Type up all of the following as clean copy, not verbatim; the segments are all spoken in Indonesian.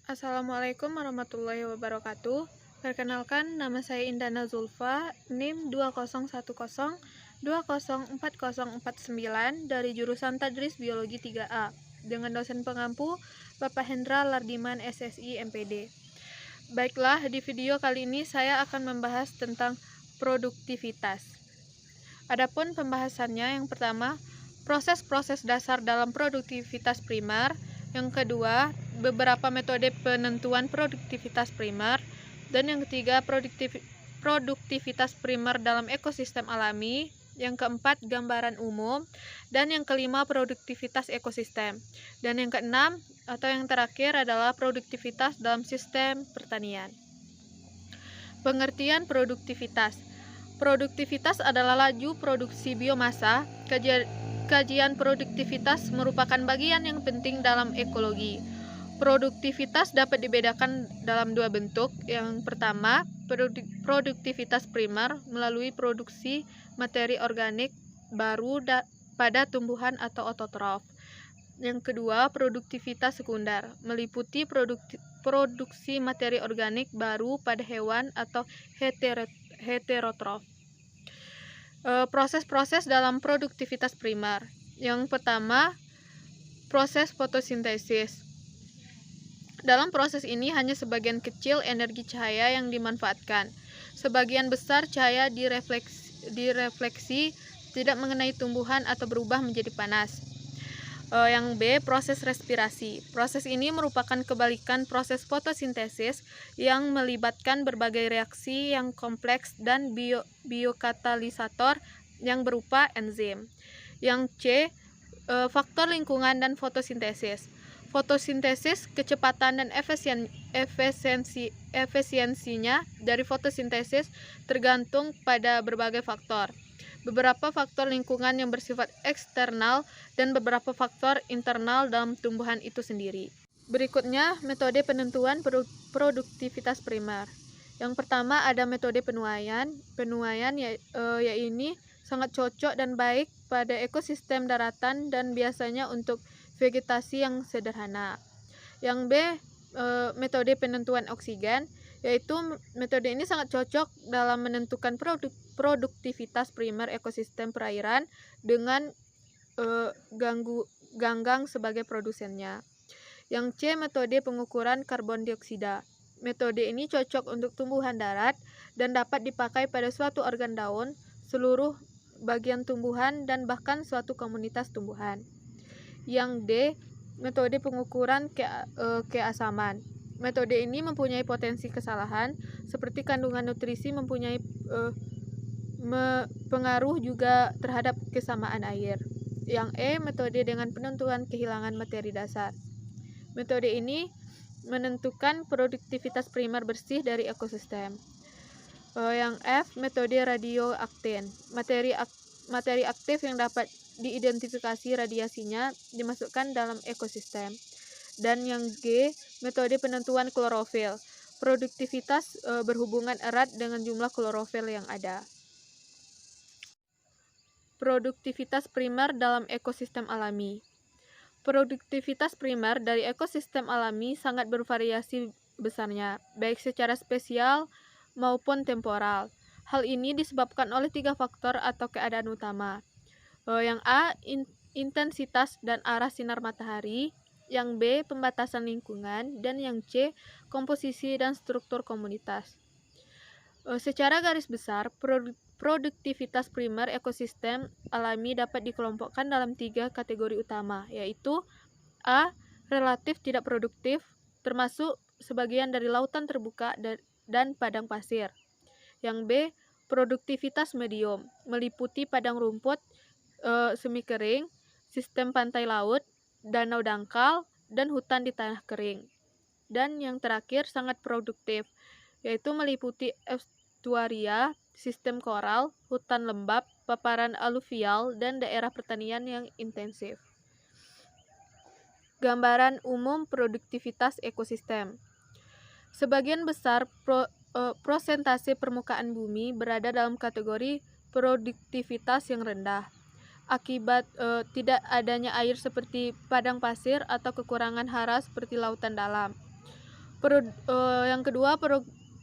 Assalamualaikum warahmatullahi wabarakatuh. Perkenalkan, nama saya Indana Zulfa, NIM 2010204049 dari jurusan Tadris Biologi 3A dengan dosen pengampu Bapak Hendra Lardiman SSI MPD. Baiklah, di video kali ini saya akan membahas tentang produktivitas. Adapun pembahasannya, yang pertama, proses-proses dasar dalam produktivitas primer. Yang kedua, beberapa metode penentuan produktivitas primer. Dan yang ketiga, produktivitas primer dalam ekosistem alami. Yang keempat, gambaran umum. Dan yang kelima, produktivitas ekosistem. Dan yang keenam atau yang terakhir adalah produktivitas dalam sistem pertanian. Pengertian produktivitas. Produktivitas adalah laju produksi biomasa. Kajian produktivitas merupakan bagian yang penting dalam ekologi. Produktivitas dapat dibedakan dalam dua bentuk. Yang pertama, produktivitas primer melalui produksi materi organik baru pada tumbuhan atau ototrof. Yang kedua, produktivitas sekunder meliputi produksi materi organik baru pada hewan atau heterotrof. Proses-proses dalam produktivitas primer. Yang pertama, proses fotosintesis. Dalam proses ini hanya sebagian kecil energi cahaya yang dimanfaatkan. Sebagian besar cahaya direfleksi tidak mengenai tumbuhan atau berubah menjadi panas. Yang B, proses respirasi. Proses ini merupakan kebalikan proses fotosintesis yang melibatkan berbagai reaksi yang kompleks dan biokatalisator yang berupa enzim. Yang C, faktor lingkungan dan fotosintesis. Fotosintesis, kecepatan dan efisiensinya dari fotosintesis tergantung pada berbagai faktor. Beberapa faktor lingkungan yang bersifat eksternal dan beberapa faktor internal dalam tumbuhan itu sendiri. Berikutnya, metode penentuan produktivitas primer. Yang pertama ada metode penuaian. Penuaian yaitu sangat cocok dan baik pada ekosistem daratan dan biasanya untuk vegetasi yang sederhana. Yang B, metode penentuan oksigen, yaitu metode ini sangat cocok dalam menentukan produktivitas primer ekosistem perairan dengan ganggang sebagai produsennya. Yang C, metode pengukuran karbon dioksida. Metode ini cocok untuk tumbuhan darat dan dapat dipakai pada suatu organ daun, seluruh bagian tumbuhan, dan bahkan suatu komunitas tumbuhan. Yang D, metode pengukuran keasaman. Metode ini mempunyai potensi kesalahan, seperti kandungan nutrisi mempunyai pengaruh juga terhadap kesamaan air. Yang E, metode dengan penentuan kehilangan materi dasar. Metode ini menentukan produktivitas primer bersih dari ekosistem. Yang F, metode radioaktin. Materi aktif yang dapat diidentifikasi radiasinya dimasukkan dalam ekosistem. Dan yang G, metode penentuan klorofil. Produktivitas berhubungan erat dengan jumlah klorofil yang ada. Produktivitas primer dalam ekosistem alami. Produktivitas primer dari ekosistem alami sangat bervariasi besarnya, baik secara spesial maupun temporal. Hal ini disebabkan oleh 3 faktor atau keadaan utama. Yang A, intensitas dan arah sinar matahari. Yang B, pembatasan lingkungan. Dan yang C, komposisi dan struktur komunitas. Secara garis besar, produktivitas primer ekosistem alami dapat dikelompokkan dalam 3 kategori utama, yaitu A, relatif tidak produktif, termasuk sebagian dari lautan terbuka dan padang pasir. Yang B, produktivitas medium, meliputi padang rumput semi kering, sistem pantai laut, danau dangkal, dan hutan di tanah kering. Dan yang terakhir sangat produktif, yaitu meliputi estuaria, sistem koral, hutan lembap, paparan aluvial, dan daerah pertanian yang intensif. Gambaran umum produktivitas ekosistem. Sebagian besar prosentase permukaan bumi berada dalam kategori produktivitas yang rendah, akibat tidak adanya air seperti padang pasir atau kekurangan hara seperti lautan dalam. Yang kedua,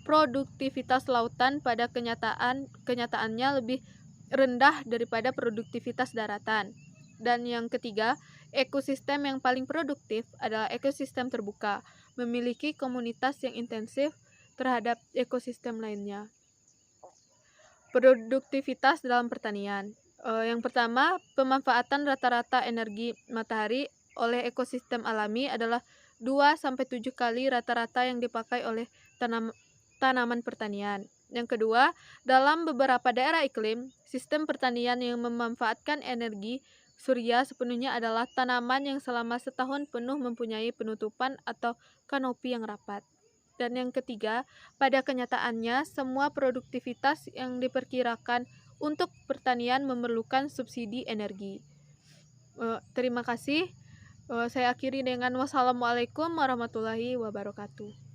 produktivitas lautan pada kenyataannya lebih rendah daripada produktivitas daratan. Dan yang ketiga, ekosistem yang paling produktif adalah ekosistem terbuka, memiliki komunitas yang intensif terhadap ekosistem lainnya. Produktivitas dalam pertanian. Yang pertama, pemanfaatan rata-rata energi matahari oleh ekosistem alami adalah 2-7 kali rata-rata yang dipakai oleh tanaman pertanian. Yang kedua, dalam beberapa daerah iklim, sistem pertanian yang memanfaatkan energi surya sepenuhnya adalah tanaman yang selama setahun penuh mempunyai penutupan atau kanopi yang rapat. Dan yang ketiga, pada kenyataannya semua produktivitas yang diperkirakan untuk pertanian memerlukan subsidi energi. Terima kasih. Saya akhiri dengan wassalamualaikum warahmatullahi wabarakatuh.